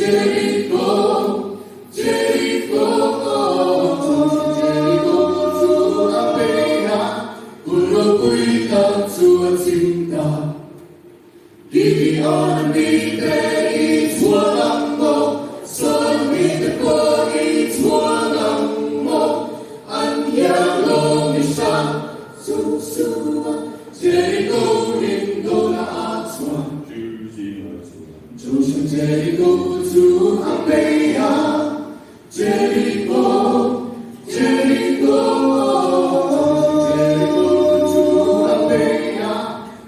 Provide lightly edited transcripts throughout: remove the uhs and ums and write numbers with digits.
Jericho, Jericho, Jericho, 주 앞에야 굴러구이 감추어진다. 기디언 밑에 이 주어남목 선 밑에 꼬리 주어남목 안양롱이상 수수와 제리고 림도나 아수와 조심 제리고 주 앞에야 제리고 제리고 제리고 주 앞에야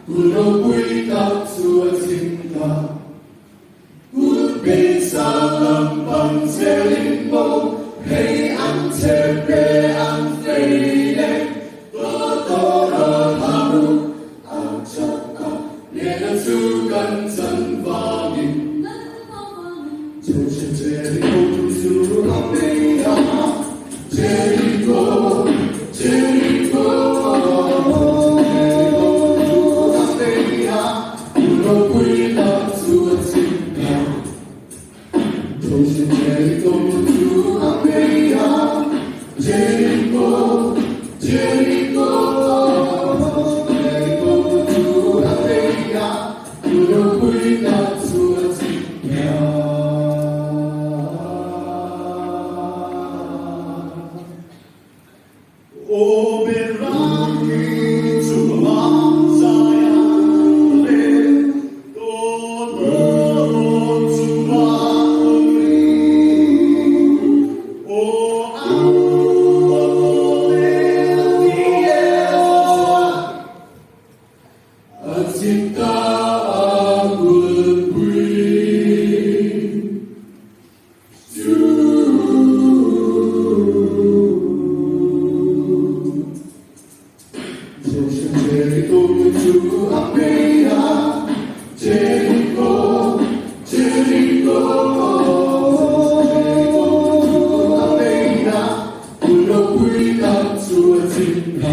굴러구이 감추어진다. 굿빛 사람 방세림봉 회안체 배안페이네 떠돌아하루 아차카 예수간 전방인 조심 제리고 주 앞에야 제리고 제리고 주 앞에야 굴러구이 감추어진다. 조심 제리고 주 앞에야 제리고 제리고 제리고 주 앞에야 굴러구이 감추어진다. 오베라기 주마사야 또너 주마리 오 아무데니에서 아직도 아군 불 조심 제리고 주 앞에야 제리고 제리고 제리고 주 앞에야 굴러구이 감추어진다.